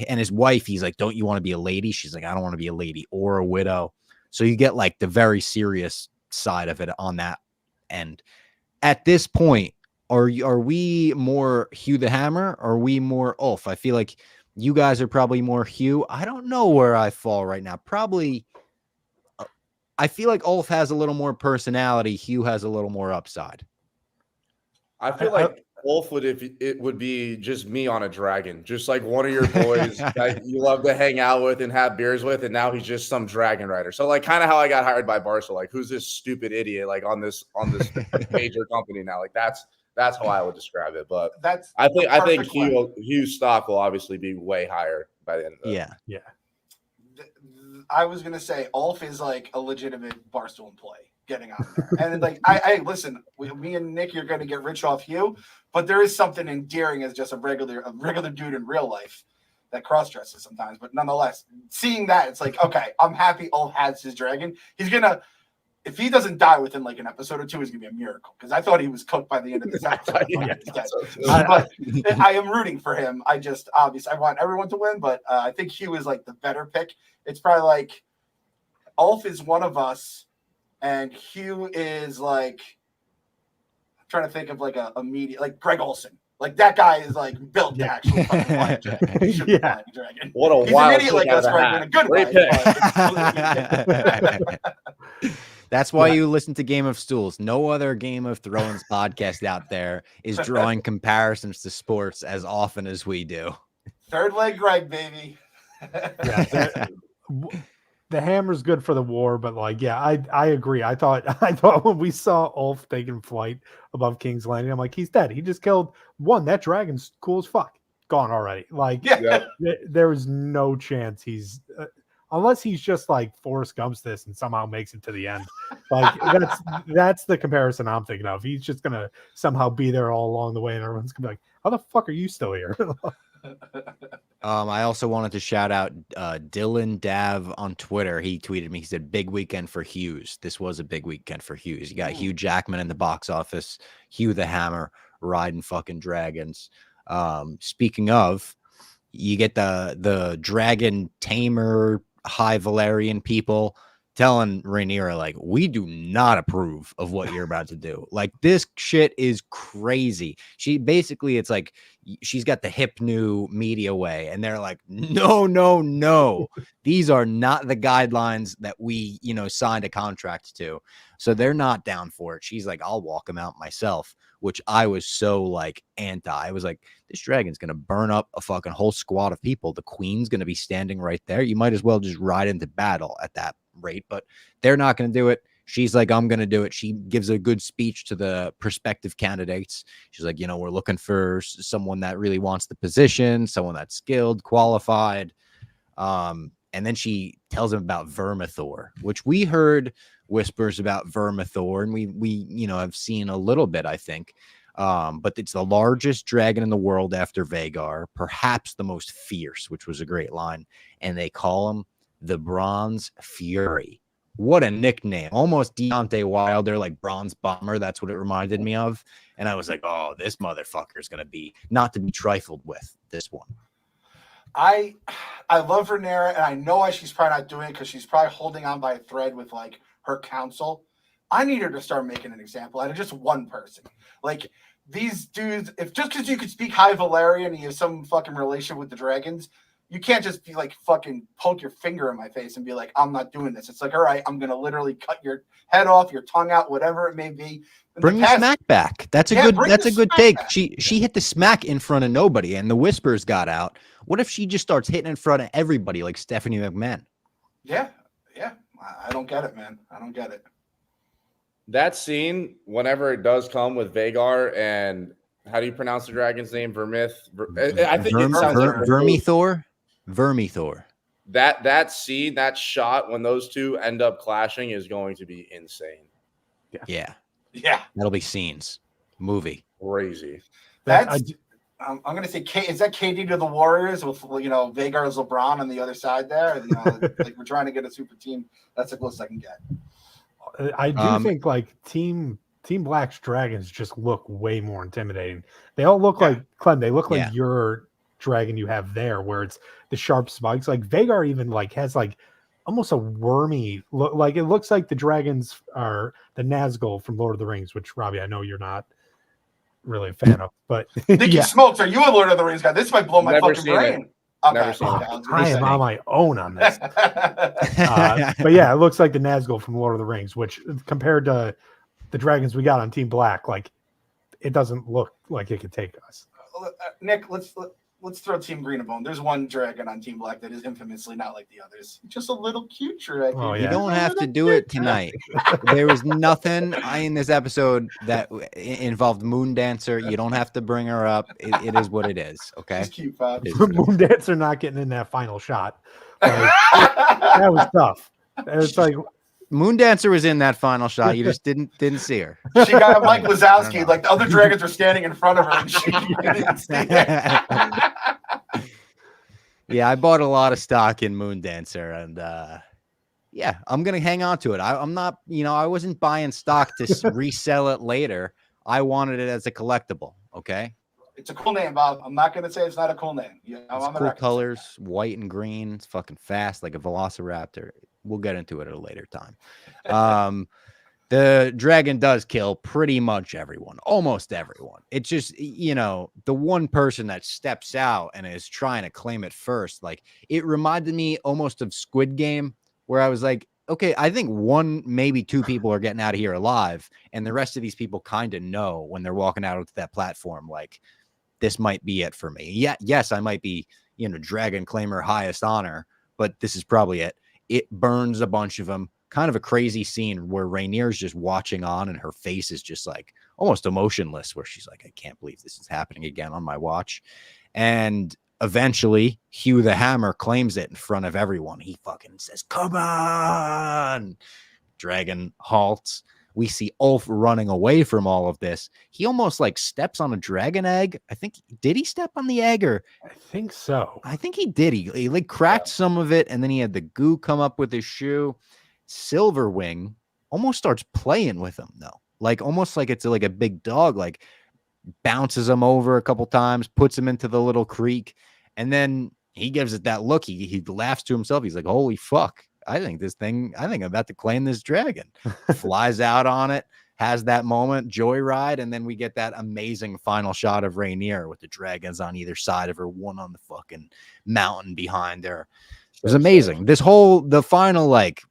and his wife, he's like, don't you want to be a lady? She's like, I don't want to be a lady or a widow. So you get like the very serious side of it on that end. At this point, are we more Hugh the Hammer, or are we more Ulf? I feel like you guys are probably more Hugh. I don't know where I fall right now. Probably, I feel like Ulf has a little more personality. Hugh has a little more upside. I feel like Ulf would be just me on a dragon, just like one of your boys that you love to hang out with and have beers with, and now he's just some dragon rider. So like kind of how I got hired by Barca. Like, who's this stupid idiot like on this major company now? Like that's how I would describe it. But I think Hugh's stock will obviously be way higher by the end of it. Yeah. I was gonna say Ulf is like a legitimate Barstool employee getting on there, and like I listen, me and Nick, you're gonna get rich off Hugh, but there is something endearing as just a regular dude in real life that cross dresses sometimes. But nonetheless, seeing that, it's like, okay, I'm happy Ulf has his dragon. He's gonna. If he doesn't die within like an episode or two, it's gonna be a miracle. Because I thought he was cooked by the end of this episode. But I am rooting for him. I just obviously I want everyone to win, but I think Hugh is like the better pick. It's probably like Ulf is one of us, and Hugh is like I'm trying to think of like a media like Greg Olson. Like that guy is like built to actually fucking fly a dragon. He should be flying a dragon. What a He's wild an idiot like us, Greg, in a good way. That's why you listen to Game of Stools. No other Game of Thrones podcast out there is drawing comparisons to sports as often as we do. Third leg Greg, baby. The hammer's good for the war, but like, yeah, I agree. I thought when we saw Ulf taking flight above King's Landing, I'm like, he's dead. He just killed one. That dragon's cool as fuck. Gone already. Like, there is no chance he's unless he's just like Forrest Gump's this and somehow makes it to the end. Like that's the comparison I'm thinking of. He's just gonna somehow be there all along the way, and everyone's gonna be like, how the fuck are you still here? I also wanted to shout out Dylan Dav on Twitter. He tweeted me. He said, "Big weekend for Hughes." This was a big weekend for Hughes. You got Hugh Jackman in the box office, Hugh the Hammer riding fucking dragons. Speaking of, you get the dragon tamer, high Valerian people telling Rhaenyra, like, we do not approve of what you're about to do. Like, this shit is crazy. She basically, it's like she's got the hip new media way, and they're like, no, these are not the guidelines that we, signed a contract to. So they're not down for it. She's like, I'll walk him out myself, which I was so like anti. I was like, this dragon's gonna burn up a fucking whole squad of people. The queen's gonna be standing right there. You might as well just ride into battle at that rate, but they're not gonna do it. She's like, I'm gonna do it. She gives a good speech to the prospective candidates. She's like, we're looking for someone that really wants the position, someone that's skilled, qualified. And then she tells him about Vermithor, which we heard whispers about Vermithor, and we have seen a little bit, I think. But it's the largest dragon in the world after Vhagar, perhaps the most fierce, which was a great line. And they call him the Bronze Fury. What a nickname. Almost Deontay Wilder, like Bronze Bomber. That's what it reminded me of. And I was like, oh, this motherfucker is going to be not to be trifled with, this one. I love Rhaenyra, and I know why she's probably not doing it, because she's probably holding on by a thread with like her council. I need her to start making an example out of just one person. Like these dudes, if just because you could speak High Valyrian and you have some fucking relation with the dragons, you can't just be like fucking poke your finger in my face and be like, I'm not doing this. It's like, all right, I'm gonna literally cut your head off, your tongue out, whatever it may be. Bring the smack back. That's a good take. She hit the smack in front of nobody, and the whispers got out. What if she just starts hitting in front of everybody like Stephanie McMahon? Yeah. I don't get it, man. I don't get it. That scene, whenever it does come with Vhagar, and how do you pronounce the dragon's name? I think it sounds like Vermithor. Vermithor. That scene, that shot when those two end up clashing is going to be insane. Yeah. That'll be scenes. Movie. Crazy. I'm going to say, is that KD to the Warriors with, Vhagar's LeBron on the other side there? Like we're trying to get a super team. That's the closest I can get. I do think like Team Black's dragons just look way more intimidating. They all look like Clem. They look like your dragon you have there, where it's the sharp spikes. Like Vhagar even like has like almost a wormy look. Like it looks like the dragons are the Nazgul from Lord of the Rings, which Robbie, I know you're not really a fan of, but Nicky Smokes, are you a Lord of the Rings guy? This might blow my fucking brain. Never seen it. I am on my own on this. But yeah, it looks like the Nazgul from Lord of the Rings, which compared to the dragons we got on Team Black, like it doesn't look like it could take us. Nick, let's throw Team Green a bone. There's one dragon on Team Black that is infamously not like the others. Just a little cute dragon. Oh, You yeah. don't have to do it tonight. There was nothing in this episode that involved Moon Dancer. You don't have to bring her up. It is what it is. Okay. She's cute, Bob. It is what it is. Moon Dancer not getting in that final shot. Like, that was tough. It's like Moon Dancer was in that final shot. You just didn't see her. She got Mike Wazowski. Like the other dragons were standing in front of her, and she didn't even see it. Yeah, I bought a lot of stock in Moon Dancer, and yeah, I'm gonna hang on to it. I'm not, I wasn't buying stock to resell it later. I wanted it as a collectible. Okay, It's a cool name, Bob. I'm not gonna say it's not a cool name. it's cool colors, white and green. It's fucking fast, like a Velociraptor. We'll get into it at a later time. The dragon does kill pretty much everyone, almost everyone. It's just, the one person that steps out and is trying to claim it first. Like, it reminded me almost of Squid Game, where I was like, okay, I think one, maybe two people are getting out of here alive, and the rest of these people kind of know when they're walking out onto that platform, like, this might be it for me. Yeah, yes, I might be, dragon claimer highest honor, but this is probably it. It burns a bunch of them. Kind of a crazy scene where Rhaenyra's just watching on and her face is just like almost emotionless, where she's like, I can't believe this is happening again on my watch. And eventually Hugh the Hammer claims it in front of everyone. He fucking says, come on. Dragon halts. We see Ulf running away from all of this. He almost like steps on a dragon egg. I think, did he step on the egg, or I think so. I think he did. He like cracked some of it, and then he had the goo come up with his shoe. Silverwing almost starts playing with him, though. Like almost like it's like a big dog, like bounces him over a couple times, puts him into the little creek, and then he gives it that look. He laughs to himself. He's like, holy fuck. I think I'm about to claim this dragon. Flies out on it, has that moment, joyride, and then we get that amazing final shot of Rhaenyra with the dragons on either side of her, one on the fucking mountain behind her. It was amazing. The final like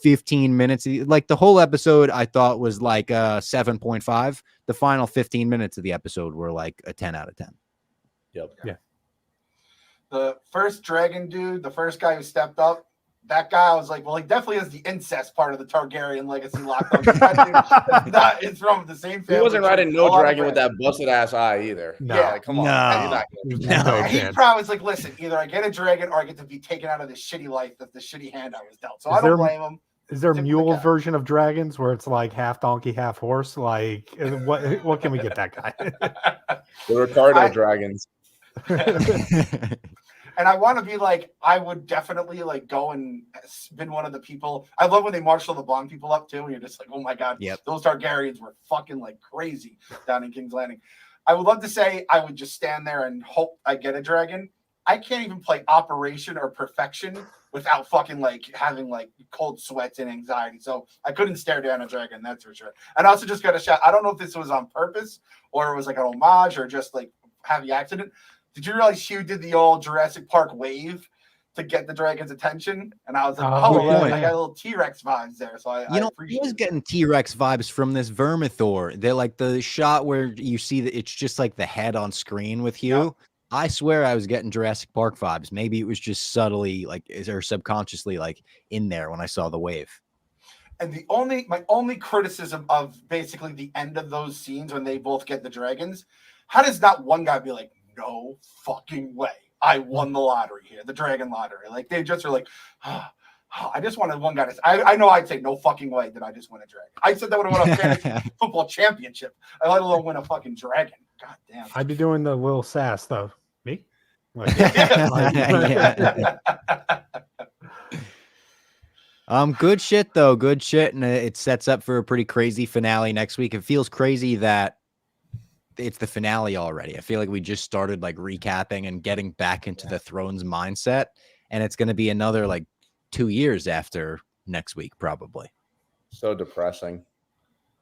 15 minutes, like the whole episode, I thought was like a 7.5. The final 15 minutes of the episode were like a 10 out of 10. Yep. Yeah. The first dragon dude, the first guy who stepped up, that guy, I was like, well, he definitely has the incest part of the Targaryen legacy locked up. It's from the same family. He wasn't riding no dragon with that busted ass eye either. No. Yeah, Come on. No. He probably was like, listen, either I get a dragon or I get to be taken out of this shitty life, that the shitty hand I was dealt. So I don't blame him. Is there a Tip of the mule cap. version of dragons where it's like half donkey, half horse? Like, what can we get that guy? The Ricardo dragons. And I want to be like, I would definitely like go and been one of the people. I love when they marshal the blonde people up too. And you're just like, oh my God, those Targaryens were fucking like crazy down in King's Landing. I would love to say I would just stand there and hope I get a dragon. I can't even play Operation or Perfection without fucking like having like cold sweats and anxiety. So I couldn't stare down a dragon, that's for sure. And I also just got a shot. I don't know if this was on purpose or it was like an homage or just like happy accident. Did you realize Hugh did the old Jurassic Park wave to get the dragon's attention? And I was like, I got a little T-Rex vibes there. So I appreciate was getting T-Rex vibes from this Vermithor. They're like the shot where you see that it's just like the head on screen with Hugh. Yeah. I swear I was getting Jurassic Park vibes. Maybe it was just subtly like, or subconsciously like in there when I saw the wave. And my only criticism of basically the end of those scenes when they both get the dragons, how does not one guy be like, no fucking way, I won the lottery here, the dragon lottery? Like they just are like, I just wanted one guy to say, I know I'd say no fucking way that I just win a dragon. I said that when I won a fantasy football championship. I let alone win a fucking dragon. God damn. I'd be doing the little sass though. Me? Like, good shit though. Good shit. And it sets up for a pretty crazy finale next week. It feels crazy that it's the finale already. I feel like we just started like recapping and getting back into the Thrones mindset. And it's going to be another like 2 years after next week, probably. So depressing.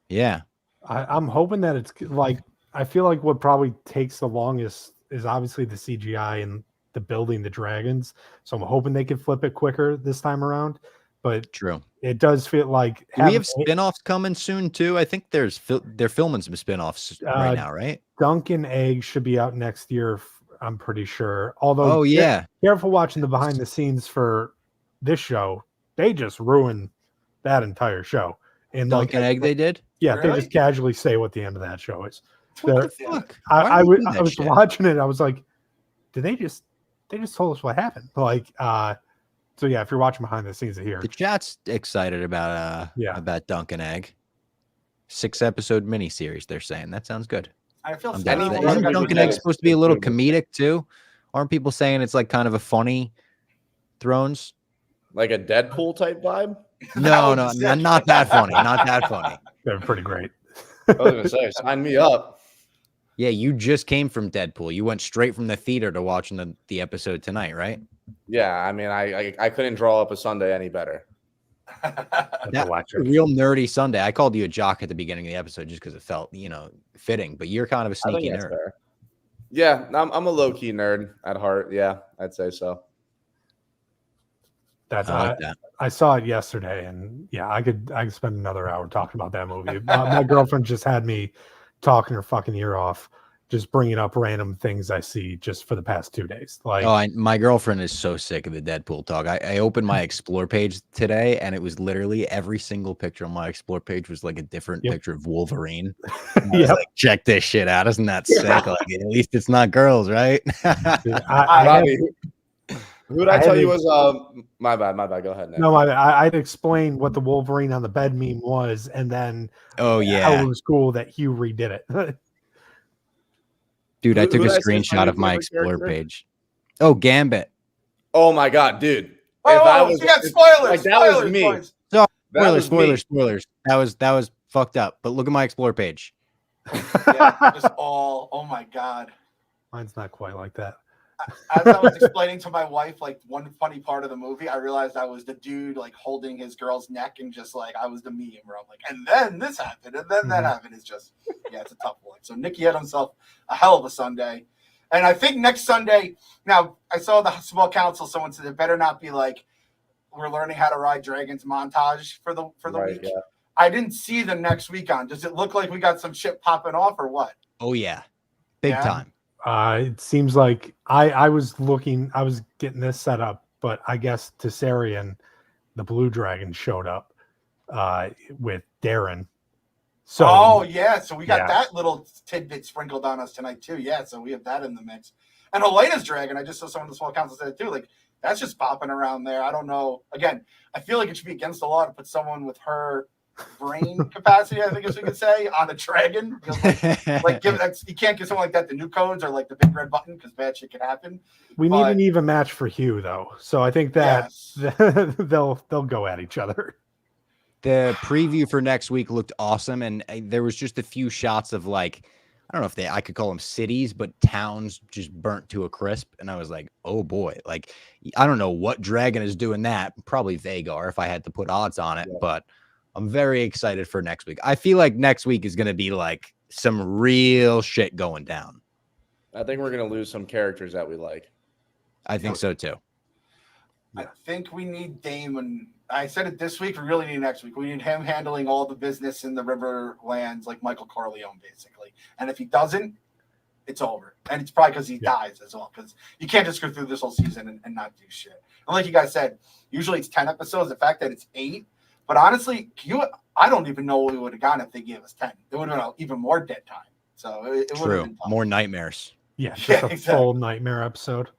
Yeah. I'm hoping that it's like, I feel like what probably takes the longest is obviously the CGI and the building the dragons. So I'm hoping they can flip it quicker this time around. But true, it does feel like we have spinoffs coming soon too. I think they're filming some spinoffs right now, right? Dunk and Egg should be out next year. I'm pretty sure. Although, Oh yeah, careful watching the behind the scenes for this show. They just ruined that entire show. And Dunk and Egg they did. yeah, they Really? just casually say what the end of that show is. What They're- the fuck? I Why do they do I that was shit? watching it. I was like, did they just told us what happened? Like, so yeah, if you're watching behind the scenes here, The chat's excited about about Dunk and Egg. 6-episode miniseries. They're saying that sounds good. I feel I'm sad. down for that. Anything Isn't that's Dunk and good Egg is supposed to be a little good. comedic too? Aren't people saying it's like kind of a funny Thrones? Like a Deadpool type vibe. No, would no, be sick. not that funny. Not that funny. they're pretty great. I was gonna say, sign me up. Yeah, you just came from Deadpool. You went straight from the theater to watching the episode tonight, right? Yeah, I mean, I couldn't draw up a Sunday any better. That was a real nerdy Sunday. I called you a jock at the beginning of the episode just because it felt, fitting. But you're kind of a I think sneaky that's nerd. fair. Yeah, I'm a low key nerd at heart. Yeah, I'd say so. That's I like that. I saw it yesterday, and yeah, I could spend another hour talking about that movie. My girlfriend just had me talking her fucking ear off, just bringing up random things I see just for the past 2 days. Like, My girlfriend is so sick of the Deadpool talk. I opened my Explore page today, and it was literally every single picture on my Explore page was like a different picture of Wolverine. And I was like, check this shit out. Isn't that sick? Like, at least it's not girls, right? Robbie, who did I tell you was my bad. Go ahead. Nick. No, I'd explain what the Wolverine on the bed meme was, and then Oh how yeah, it was cool that Hugh redid it. dude, I took Who a did I say is my screenshot new of my favorite Explore character? page. Oh, Gambit. Oh my god, dude! Oh, you got spoilers. like, that was spoilers, me. boys. Spoilers. That was fucked up. But look at my Explore page. Yeah, just all. Oh my god. Mine's not quite like that. As I was explaining to my wife, like one funny part of the movie, I realized I was the dude like holding his girl's neck and just like I was the meme where I'm like, and then this happened, and then that happened. It's just, yeah, it's a tough one. So Nicky had himself a hell of a Sunday, and I think next Sunday. Now I saw the small council. Someone said it better not be like we're learning how to ride dragons montage for the week. Yeah. I didn't see the next week on. Does it look like we got some shit popping off or what? Oh yeah, big Yeah? time. It seems like I was getting this set up, but I guess Tessarian, the blue dragon, showed up with Darren. So oh yeah, so we got yeah. that little tidbit sprinkled on us tonight too. Yeah, so we have that in the mix. And Helena's dragon, I just saw someone in the small council said it too. Like that's just popping around there. I don't know. Again, I feel like it should be against the law to put someone with her brain capacity, I think as we could say, on a dragon. Like you can't give someone like that the new codes or like the big red button because bad shit can happen. we need an even match for Hugh though. So I think that Yes. they'll go at each other. The preview for next week looked awesome, and there was just a few shots of like, I don't know if I could call them cities, but towns just burnt to a crisp. And I was like, oh boy, like I don't know what dragon is doing that. Probably Vagar if I had to put odds on it, but I'm very excited for next week. I feel like next week is going to be like some real shit going down. I think we're gonna lose some characters that we like. I think so too. I think we need Daemon. I said it this week. We really need next week. We need him handling all the business in the Riverlands like Michael Corleone, basically. And if he doesn't, it's over. And it's probably because he dies as well. Because you can't just go through this whole season and not do shit. And like you guys said, usually it's 10 episodes. The fact that it's 8. But honestly, I don't even know what we would have gotten if they gave us 10. It would have been even more dead time. So it would have been tough. More nightmares. Yeah, just a full nightmare episode.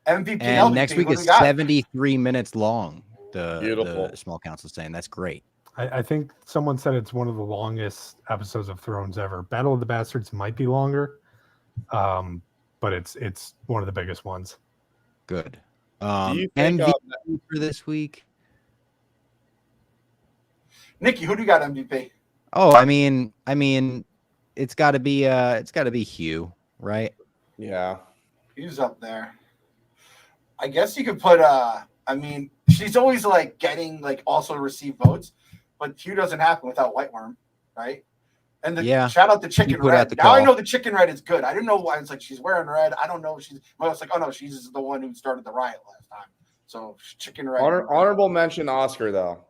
MVP And LVP, next week what is do we got? 73 minutes long. Beautiful. The small council saying that's great. I think someone said it's one of the longest episodes of Thrones ever. Battle of the Bastards might be longer, but it's one of the biggest ones. Good. Do you think MVP for this week? Nicky, who do you got MVP? Oh, I mean, it's got to be Hugh, right? Yeah. He's up there. I guess you could put I mean, she's always like getting like also receive votes, but Hugh doesn't happen without White Worm, right? And shout out to Chicken Red. Now I know the Chicken Red is good. I didn't know why it's like she's wearing red. I don't know if I was like, oh no, she's the one who started the riot last time. So Chicken Red. Honorable mention Oscar though.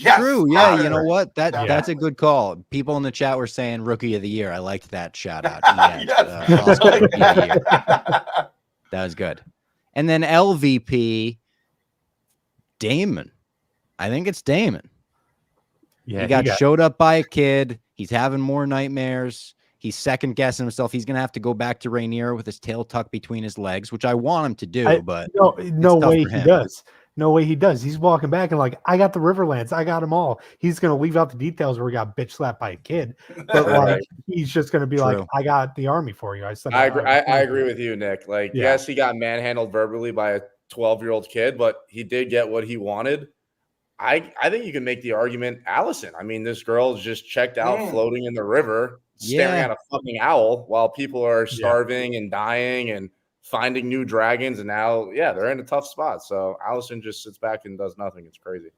Yes, True. Yeah. You know Honor. what? Yeah. That's a good call. People in the chat were saying rookie of the year. I liked that shout out. Yes. Yes. Oscar rookie of the year. That was good. And then LVP, Daemon. I think it's Daemon. Yeah, he got showed up by a kid. He's having more nightmares. He's second guessing himself. He's gonna have to go back to Rhaenyra with his tail tucked between his legs, which I want him to do, but no way he does. No way he does. He's walking back and like, I got the Riverlands. I got them all. He's gonna leave out the details where he got bitch slapped by a kid, but like he's just gonna be like, I got the army for you. I agree with you, Nick. Like, yes, he got manhandled verbally by a 12-year-old kid, but he did get what he wanted. I think you can make the argument, Alicent. I mean, this girl is just checked out, floating in the river, staring at a fucking owl while people are starving and dying and finding new dragons. And now, they're in a tough spot. So Alicent just sits back and does nothing. It's crazy.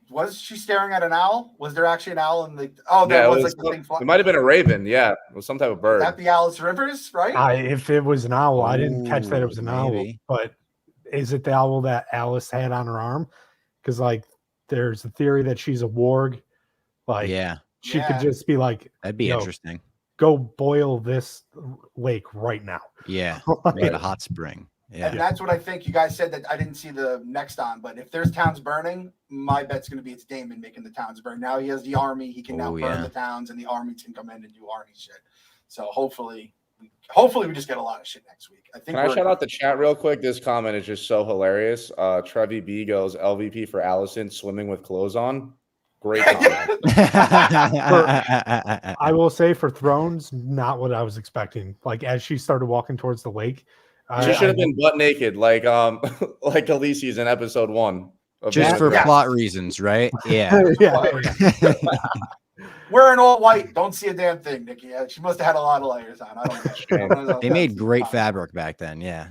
Was she staring at an owl? Was there actually an owl in the? Oh, there was like the thing. It might have been a raven. Yeah, it was some type of bird. That the Alice Rivers, right? If it was an owl, I didn't catch that it was an owl. But is it the owl that Alice had on her arm? Because like, there's a theory that she's a warg. Like, she could just be like, that'd be interesting. Go boil this lake right now. Yeah, get a hot spring. Yeah, and that's what I think. You guys said that I didn't see the next on, but if there's towns burning, my bet's going to be it's Daemon making the towns burn. Now he has the army; he can now burn the towns, and the army can come in and do army shit. So hopefully we just get a lot of shit next week. I think. Can I shout out the chat real quick? This comment is just so hilarious. Trevi B goes LVP for Alicent swimming with clothes on. Great comment. I will say for Thrones, not what I was expecting. Like as she started walking towards the lake, she should have been butt naked, like Khaleesi's in episode 1. Just for plot reasons, right? Yeah. Wearing all white, don't see a damn thing, Nikki. She must have had a lot of layers on. I don't know. They made great fabric back then. Yeah.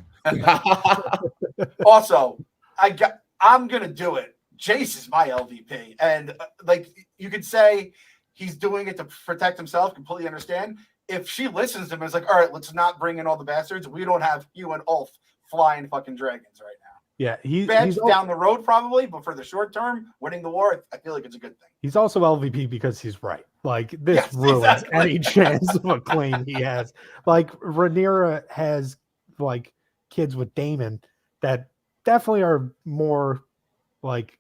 Also, I'm gonna do it. Jace is my LVP, and like you could say, he's doing it to protect himself. Completely understand. If she listens to him, it's like, all right, let's not bring in all the bastards. We don't have you and Ulf flying fucking dragons right now. Yeah, he's down the road probably, but for the short term, winning the war, I feel like it's a good thing. He's also LVP because he's right. Like this ruins any chance of a claim he has. Like Rhaenyra has like kids with Daemon that definitely are more like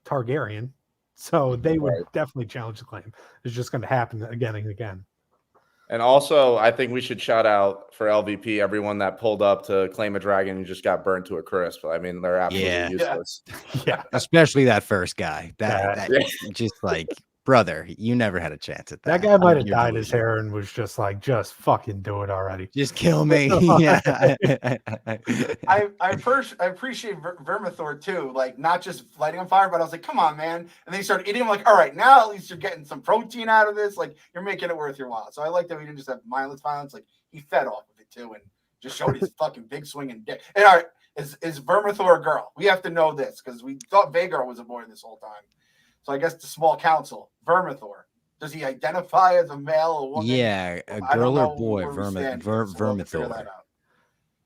Targaryen, so they would definitely challenge the claim. It's just going to happen again and again. And also, I think we should shout out for LVP everyone that pulled up to claim a dragon and just got burnt to a crisp. I mean, they're absolutely useless. Yeah, especially that first guy. That just like, brother, you never had a chance at that. That guy might have dyed his hair and was just like, just fucking do it already. Just kill me. Yeah. I appreciate Vermithor too. Like not just lighting on fire, but I was like, come on, man. And then he started eating. I'm like, all right, now at least you're getting some protein out of this. Like you're making it worth your while. So I like that we didn't just have mindless violence. Like he fed off of it too and just showed his fucking big swinging dick. And all right, is Vermithor a girl? We have to know this because we thought Vhagar was a boy this whole time. So I guess the small council, Vermithor. Does he identify as a male or woman? Yeah, a girl or boy, Vermithor.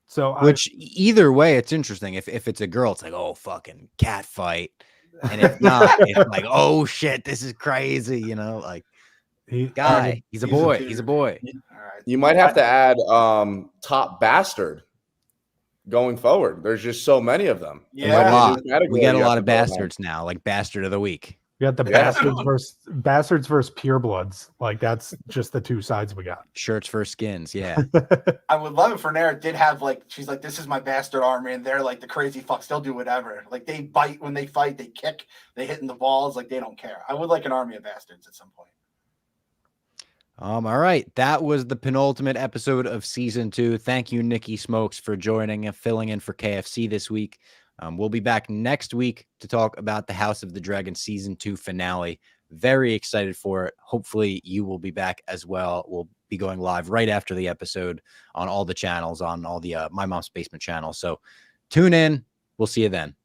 So which either way, it's interesting. If it's a girl, it's like, oh, fucking cat fight. And if not, it's like, oh shit, this is crazy. You know, like he's a boy. He's a boy. All right. You might have to add top bastard going forward. There's just so many of them. Yeah, we got a lot of bastards now, like bastard of the week. We got the bastards versus purebloods. Like that's just the two sides we got. Shirts versus skins. Yeah. I would love it for Rhaenyra did have like she's like, this is my bastard army, and they're like the crazy fucks. They'll do whatever. Like they bite when they fight, they kick, they hit in the balls. Like they don't care. I would like an army of bastards at some point. All right. That was the penultimate episode of season 2. Thank you, Nicky Smokes, for joining and filling in for KFC this week. We'll be back next week to talk about the House of the Dragon season 2 finale. Very excited for it. Hopefully you will be back as well. We'll be going live right after the episode on all the channels, on all the My Mom's Basement channels. So tune in. We'll see you then.